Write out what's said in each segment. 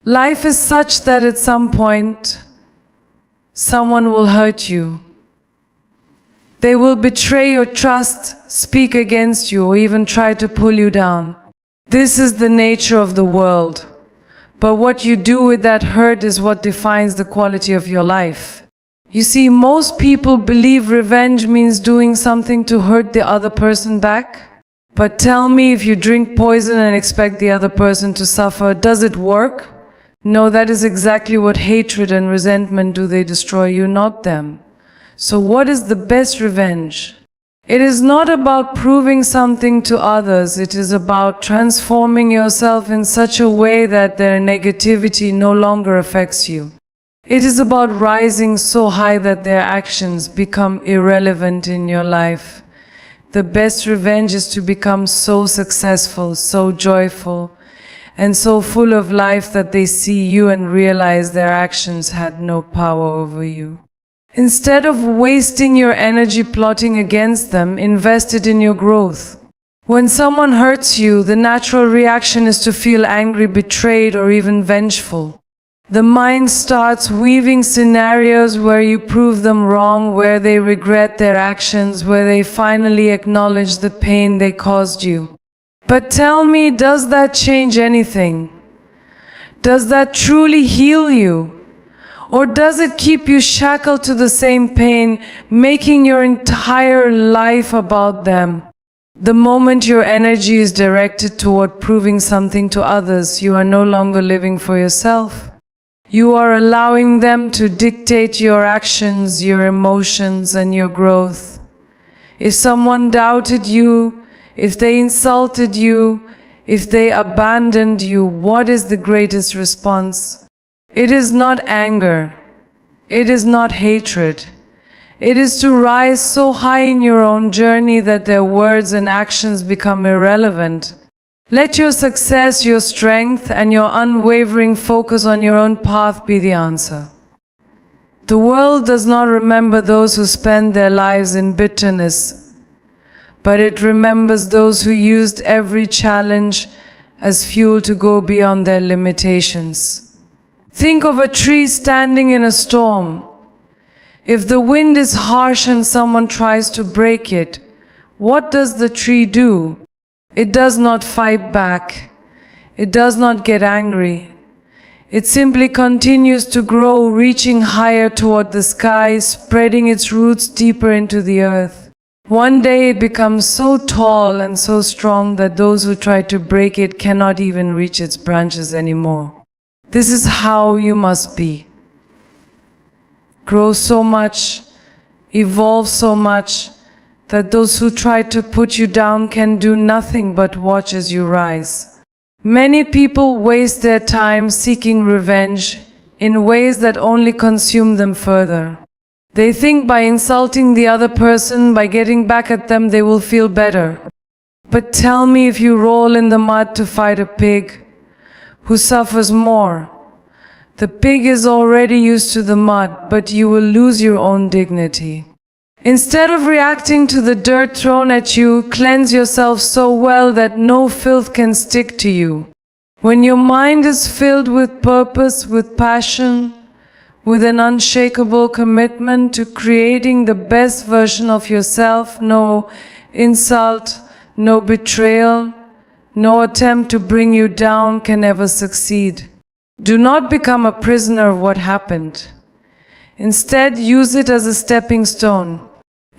Life is such that at some point, someone will hurt you. They will betray your trust, speak against you, or even try to pull you down. This is the nature of the world. But what you do with that hurt is what defines the quality of your life. You see, most people believe revenge means doing something to hurt the other person back. But tell me, if you drink poison and expect the other person to suffer, does it work? No, that is exactly what hatred and resentment do. They destroy you, not them. So what is the best revenge? It is not about proving something to others. It is about transforming yourself in such a way that their negativity no longer affects you. It is about rising so high that their actions become irrelevant in your life. The best revenge is to become so successful, so joyful, and so full of life that they see you and realize their actions had no power over you. Instead of wasting your energy plotting against them, invest it in your growth. When someone hurts you, the natural reaction is to feel angry, betrayed, or even vengeful. The mind starts weaving scenarios where you prove them wrong, where they regret their actions, where they finally acknowledge the pain they caused you. But tell me, does that change anything? Does that truly heal you? Or does it keep you shackled to the same pain, making your entire life about them? The moment your energy is directed toward proving something to others, you are no longer living for yourself. You are allowing them to dictate your actions, your emotions, and your growth. If someone doubted you, if they insulted you, if they abandoned you, what is the greatest response? It is not anger. It is not hatred. It is to rise so high in your own journey that their words and actions become irrelevant. Let your success, your strength, and your unwavering focus on your own path be the answer. The world does not remember those who spend their lives in bitterness, but it remembers those who used every challenge as fuel to go beyond their limitations. Think of a tree standing in a storm. If the wind is harsh and someone tries to break it, what does the tree do? It does not fight back. It does not get angry. It simply continues to grow, reaching higher toward the sky, spreading its roots deeper into the earth. One day it becomes so tall and so strong that those who try to break it cannot even reach its branches anymore. This is how you must be. Grow so much, evolve so much, that those who try to put you down can do nothing but watch as you rise. Many people waste their time seeking revenge in ways that only consume them further. They think by insulting the other person, by getting back at them, they will feel better. But tell me, if you roll in the mud to fight a pig, who suffers more? The pig is already used to the mud, but you will lose your own dignity. Instead of reacting to the dirt thrown at you, cleanse yourself so well that no filth can stick to you. When your mind is filled with purpose, with passion, with an unshakable commitment to creating the best version of yourself, no insult, no betrayal, no attempt to bring you down can ever succeed. Do not become a prisoner of what happened. Instead, use it as a stepping stone.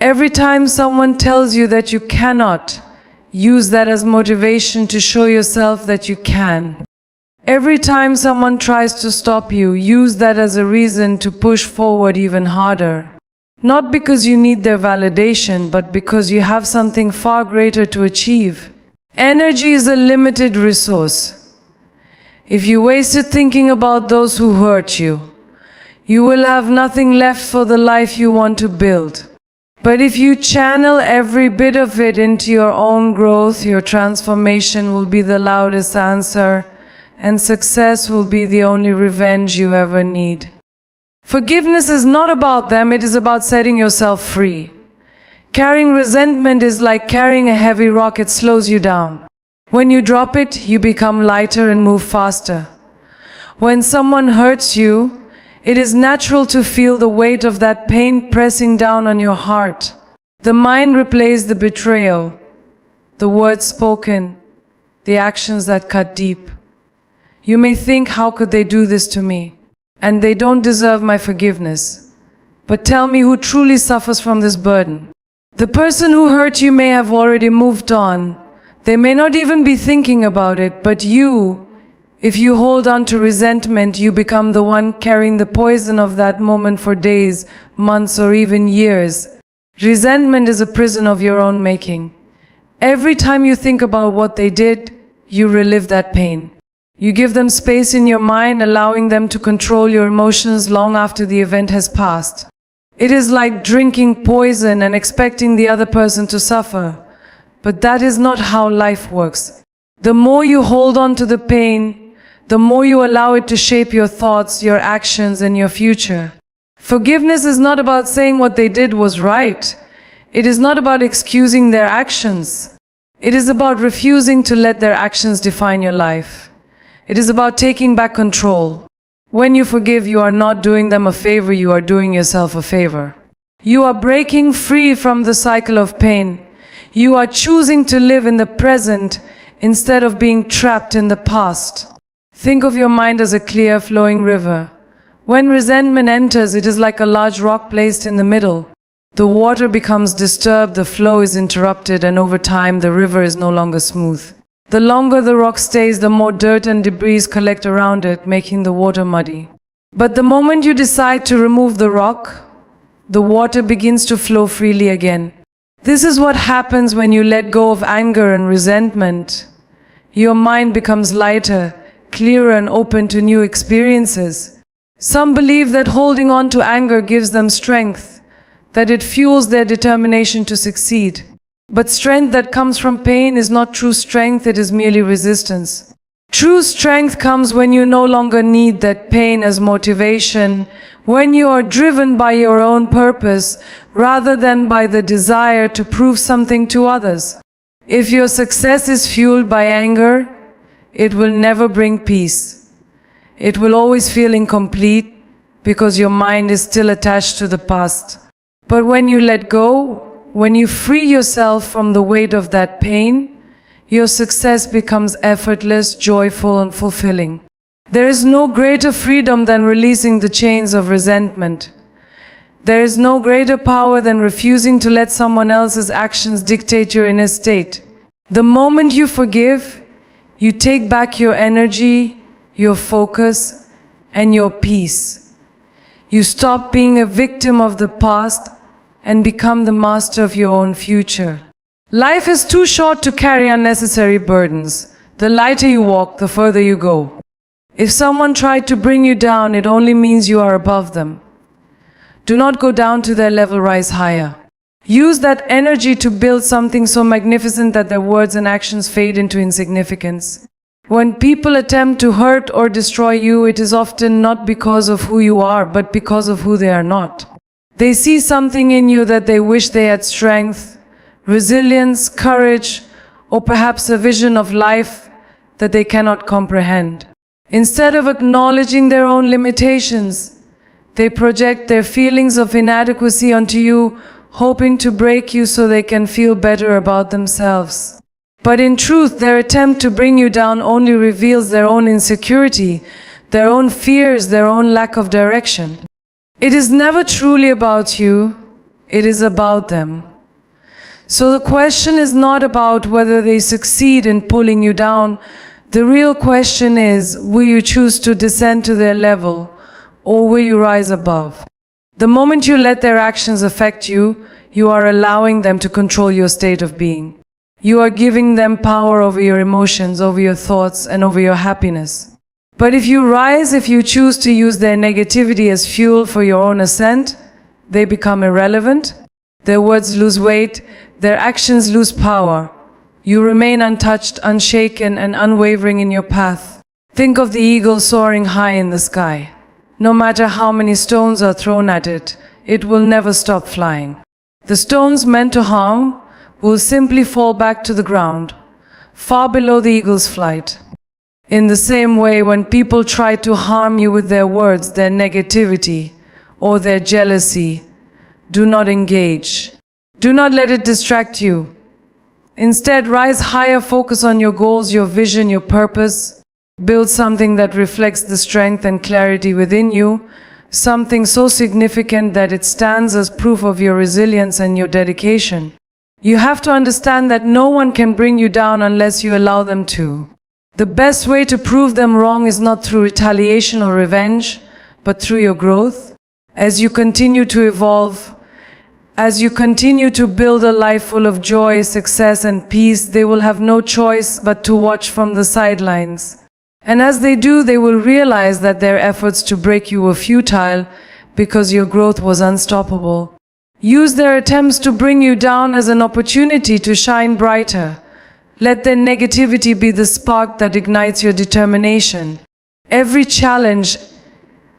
Every time someone tells you that you cannot, use that as motivation to show yourself that you can. Every time someone tries to stop you, use that as a reason to push forward even harder. Not because you need their validation, but because you have something far greater to achieve. Energy is a limited resource. If you waste it thinking about those who hurt you, you will have nothing left for the life you want to build. But if you channel every bit of it into your own growth, your transformation will be the loudest answer, and success will be the only revenge you ever need. Forgiveness is not about them, it is about setting yourself free. Carrying resentment is like carrying a heavy rock, it slows you down. When you drop it, you become lighter and move faster. When someone hurts you, it is natural to feel the weight of that pain pressing down on your heart. The mind replays the betrayal, the words spoken, the actions that cut deep. You may think, how could they do this to me? And they don't deserve my forgiveness. But tell me, who truly suffers from this burden? The person who hurt you may have already moved on. They may not even be thinking about it, but you, if you hold on to resentment, you become the one carrying the poison of that moment for days, months, or even years. Resentment is a prison of your own making. Every time you think about what they did, you relive that pain. You give them space in your mind, allowing them to control your emotions long after the event has passed. It is like drinking poison and expecting the other person to suffer. But that is not how life works. The more you hold on to the pain, the more you allow it to shape your thoughts, your actions, and your future. Forgiveness is not about saying what they did was right. It is not about excusing their actions. It is about refusing to let their actions define your life. It is about taking back control. When you forgive, you are not doing them a favor, you are doing yourself a favor. You are breaking free from the cycle of pain. You are choosing to live in the present instead of being trapped in the past. Think of your mind as a clear, flowing river. When resentment enters, it is like a large rock placed in the middle. The water becomes disturbed, the flow is interrupted, and over time the river is no longer smooth. The longer the rock stays, the more dirt and debris collect around it, making the water muddy. But the moment you decide to remove the rock, the water begins to flow freely again. This is what happens when you let go of anger and resentment. Your mind becomes lighter, clearer, and open to new experiences. Some believe that holding on to anger gives them strength, that it fuels their determination to succeed. But strength that comes from pain is not true strength, it is merely resistance. True strength comes when you no longer need that pain as motivation, when you are driven by your own purpose rather than by the desire to prove something to others. If your success is fueled by anger, it will never bring peace. It will always feel incomplete because your mind is still attached to the past. But when you let go, when you free yourself from the weight of that pain, your success becomes effortless, joyful, and fulfilling. There is no greater freedom than releasing the chains of resentment. There is no greater power than refusing to let someone else's actions dictate your inner state. The moment you forgive, you take back your energy, your focus, and your peace. You stop being a victim of the past and become the master of your own future. Life is too short to carry unnecessary burdens. The lighter you walk, the further you go. If someone tried to bring you down, it only means you are above them. Do not go down to their level, rise higher. Use that energy to build something so magnificent that their words and actions fade into insignificance. When people attempt to hurt or destroy you, it is often not because of who you are, but because of who they are not. They see something in you that they wish they had: strength, resilience, courage, or perhaps a vision of life that they cannot comprehend. Instead of acknowledging their own limitations, they project their feelings of inadequacy onto you, hoping to break you so they can feel better about themselves. But in truth, their attempt to bring you down only reveals their own insecurity, their own fears, their own lack of direction. It is never truly about you, it is about them. So the question is not about whether they succeed in pulling you down. The real question is, will you choose to descend to their level, or will you rise above? The moment you let their actions affect you, you are allowing them to control your state of being. You are giving them power over your emotions, over your thoughts, and over your happiness. But if you rise, if you choose to use their negativity as fuel for your own ascent, they become irrelevant. Their words lose weight, their actions lose power. You remain untouched, unshaken, and unwavering in your path. Think of the eagle soaring high in the sky. No matter how many stones are thrown at it, it will never stop flying. The stones meant to harm will simply fall back to the ground, far below the eagle's flight. In the same way, when people try to harm you with their words, their negativity, or their jealousy, do not engage. Do not let it distract you. Instead, rise higher, focus on your goals, your vision, your purpose. Build something that reflects the strength and clarity within you, something so significant that it stands as proof of your resilience and your dedication. You have to understand that no one can bring you down unless you allow them to. The best way to prove them wrong is not through retaliation or revenge, but through your growth. As you continue to evolve, as you continue to build a life full of joy, success, and peace, they will have no choice but to watch from the sidelines. And as they do, they will realize that their efforts to break you were futile because your growth was unstoppable. Use their attempts to bring you down as an opportunity to shine brighter. Let their negativity be the spark that ignites your determination. Every challenge,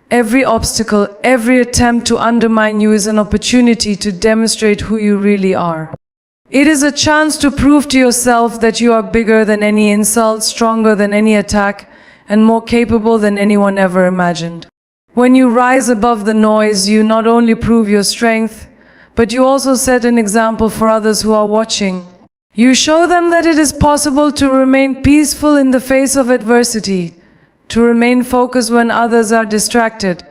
every obstacle, every attempt to undermine you is an opportunity to demonstrate who you really are. It is a chance to prove to yourself that you are bigger than any insult, stronger than any attack, and more capable than anyone ever imagined. When you rise above the noise, you not only prove your strength, but you also set an example for others who are watching. You show them that it is possible to remain peaceful in the face of adversity, to remain focused when others are distracted,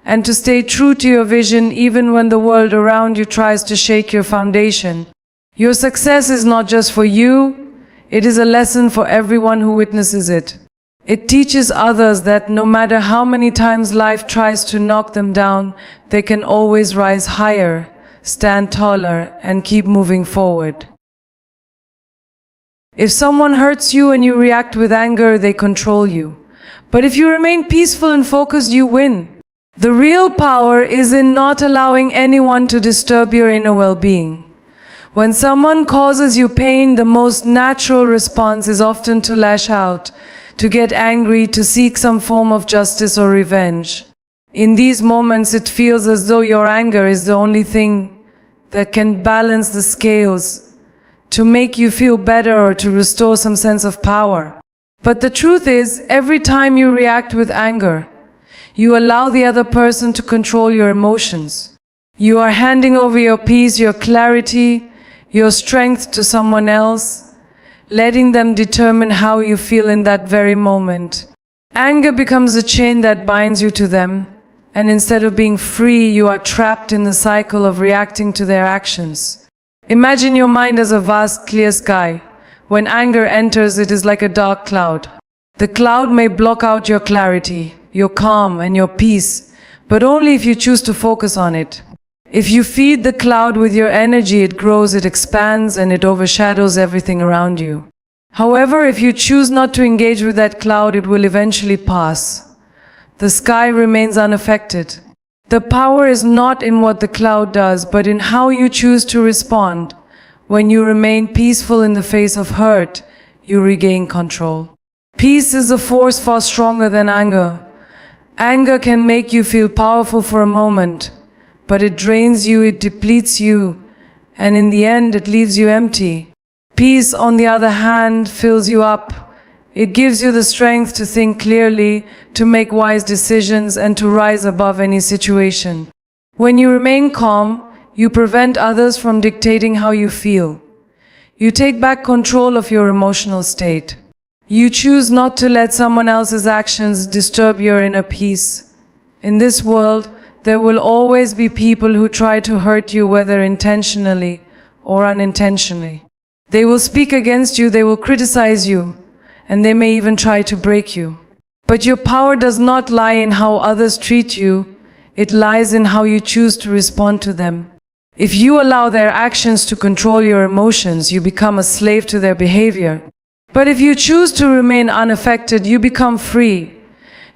and to stay true to your vision even when the world around you tries to shake your foundation. Your success is not just for you, it is a lesson for everyone who witnesses it. It teaches others that no matter how many times life tries to knock them down, they can always rise higher, stand taller, and keep moving forward. If someone hurts you and you react with anger, they control you. But if you remain peaceful and focused, you win. The real power is in not allowing anyone to disturb your inner well-being. When someone causes you pain, the most natural response is often to lash out, to get angry, to seek some form of justice or revenge. In these moments, it feels as though your anger is the only thing that can balance the scales, to make you feel better or to restore some sense of power. But the truth is, every time you react with anger, you allow the other person to control your emotions. You are handing over your peace, your clarity, your strength to someone else, letting them determine how you feel in that very moment. Anger becomes a chain that binds you to them, and instead of being free, you are trapped in the cycle of reacting to their actions. Imagine your mind as a vast, clear sky. When anger enters, it is like a dark cloud. The cloud may block out your clarity, your calm, and your peace, but only if you choose to focus on it. If you feed the cloud with your energy, it grows, it expands, and it overshadows everything around you. However, if you choose not to engage with that cloud, it will eventually pass. The sky remains unaffected. The power is not in what the cloud does, but in how you choose to respond. When you remain peaceful in the face of hurt, you regain control. Peace is a force far stronger than anger. Anger can make you feel powerful for a moment, but it drains you, it depletes you, and in the end it leaves you empty. Peace, on the other hand, fills you up. It gives you the strength to think clearly, to make wise decisions, and to rise above any situation. When you remain calm, you prevent others from dictating how you feel. You take back control of your emotional state. You choose not to let someone else's actions disturb your inner peace. In this world, there will always be people who try to hurt you, whether intentionally or unintentionally. They will speak against you, they will criticize you, and they may even try to break you. But your power does not lie in how others treat you, it lies in how you choose to respond to them. If you allow their actions to control your emotions, you become a slave to their behavior. But if you choose to remain unaffected, you become free.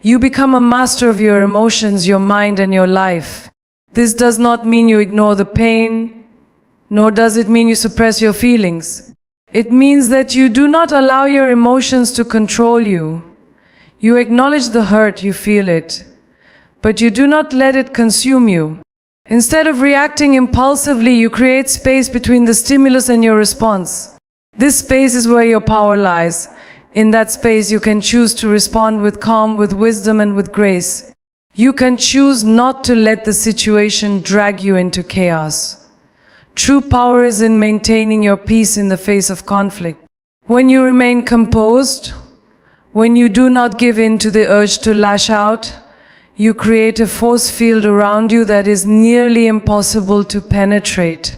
You become a master of your emotions, your mind, and your life. This does not mean you ignore the pain, nor does it mean you suppress your feelings. It means that you do not allow your emotions to control you. You acknowledge the hurt, you feel it, but you do not let it consume you. Instead of reacting impulsively, you create space between the stimulus and your response. This space is where your power lies. In that space, you can choose to respond with calm, with wisdom, and with grace. You can choose not to let the situation drag you into chaos. True power is in maintaining your peace in the face of conflict. When you remain composed, when you do not give in to the urge to lash out, you create a force field around you that is nearly impossible to penetrate.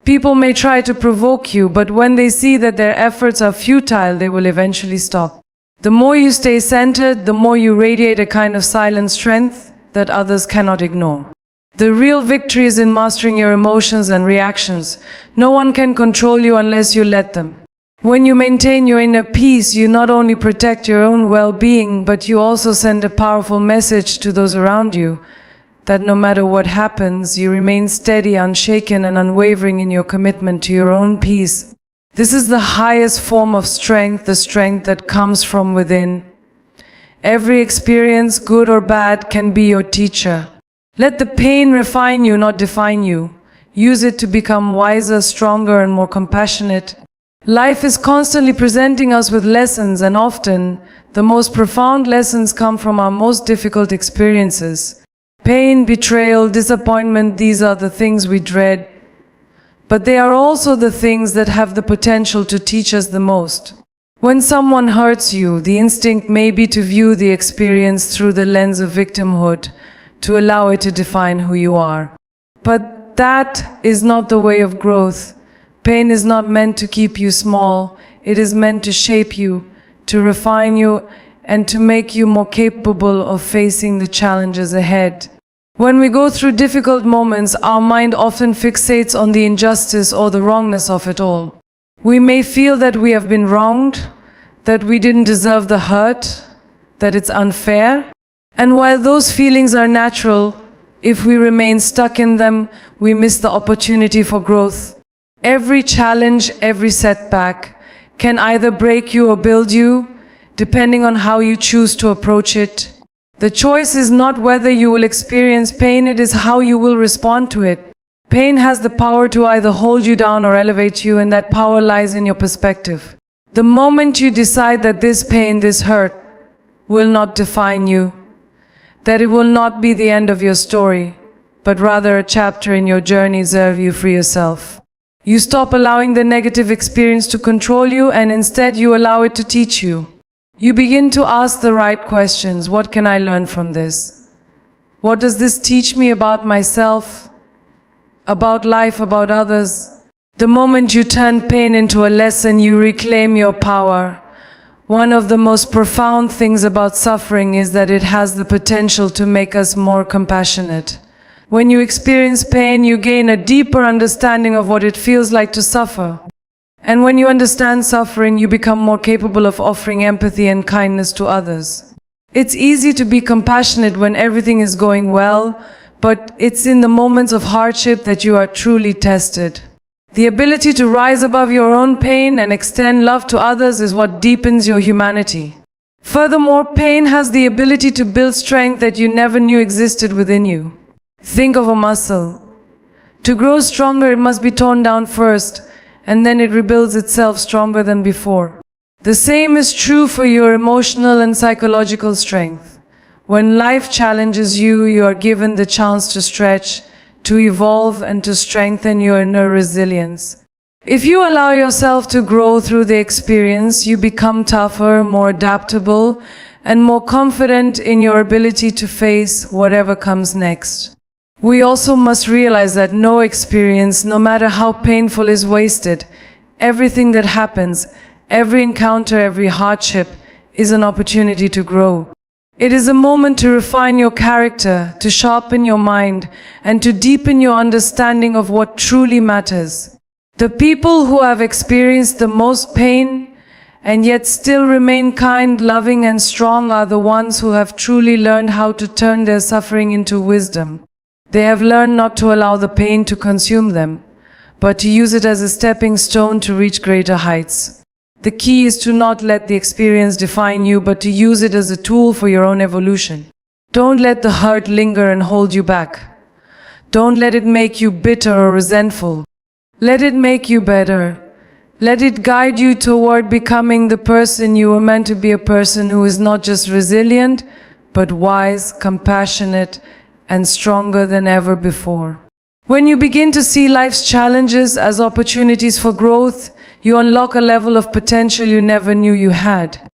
People may try to provoke you, but when they see that their efforts are futile, they will eventually stop. The more you stay centered, the more you radiate a kind of silent strength that others cannot ignore. The real victory is in mastering your emotions and reactions. No one can control you unless you let them. When you maintain your inner peace, you not only protect your own well-being, but you also send a powerful message to those around you that no matter what happens, you remain steady, unshaken, and unwavering in your commitment to your own peace. This is the highest form of strength, the strength that comes from within. Every experience, good or bad, can be your teacher. Let the pain refine you, not define you. Use it to become wiser, stronger, and more compassionate. Life is constantly presenting us with lessons, and often, the most profound lessons come from our most difficult experiences. Pain, betrayal, disappointment, these are the things we dread. But they are also the things that have the potential to teach us the most. When someone hurts you, the instinct may be to view the experience through the lens of victimhood, to allow it to define who you are. But that is not the way of growth. Pain is not meant to keep you small. It is meant to shape you, to refine you, and to make you more capable of facing the challenges ahead. When we go through difficult moments, our mind often fixates on the injustice or the wrongness of it all. We may feel that we have been wronged, that we didn't deserve the hurt, that it's unfair. And while those feelings are natural, if we remain stuck in them, we miss the opportunity for growth. Every challenge, every setback can either break you or build you, depending on how you choose to approach it. The choice is not whether you will experience pain, it is how you will respond to it. Pain has the power to either hold you down or elevate you, and that power lies in your perspective. The moment you decide that this pain, this hurt, will not define you, that it will not be the end of your story, but rather a chapter in your journey, serve you free yourself. You stop allowing the negative experience to control you, and instead you allow it to teach you. You begin to ask the right questions. What can I learn from this? What does this teach me about myself, about life, about others? The moment you turn pain into a lesson, you reclaim your power. One of the most profound things about suffering is that it has the potential to make us more compassionate. When you experience pain, you gain a deeper understanding of what it feels like to suffer. And when you understand suffering, you become more capable of offering empathy and kindness to others. It's easy to be compassionate when everything is going well, but it's in the moments of hardship that you are truly tested. The ability to rise above your own pain and extend love to others is what deepens your humanity. Furthermore, pain has the ability to build strength that you never knew existed within you. Think of a muscle. To grow stronger, it must be torn down first, and then it rebuilds itself stronger than before. The same is true for your emotional and psychological strength. When life challenges you, you are given the chance to stretch, to evolve, and to strengthen your inner resilience. If you allow yourself to grow through the experience, you become tougher, more adaptable, and more confident in your ability to face whatever comes next. We also must realize that no experience, no matter how painful, is wasted. Everything that happens, every encounter, every hardship, is an opportunity to grow. It is a moment to refine your character, to sharpen your mind, and to deepen your understanding of what truly matters. The people who have experienced the most pain and yet still remain kind, loving, and strong are the ones who have truly learned how to turn their suffering into wisdom. They have learned not to allow the pain to consume them, but to use it as a stepping stone to reach greater heights. The key is to not let the experience define you, but to use it as a tool for your own evolution. Don't let the hurt linger and hold you back. Don't let it make you bitter or resentful. Let it make you better. Let it guide you toward becoming the person you were meant to be, a person who is not just resilient, but wise, compassionate, and stronger than ever before. When you begin to see life's challenges as opportunities for growth, you unlock a level of potential you never knew you had.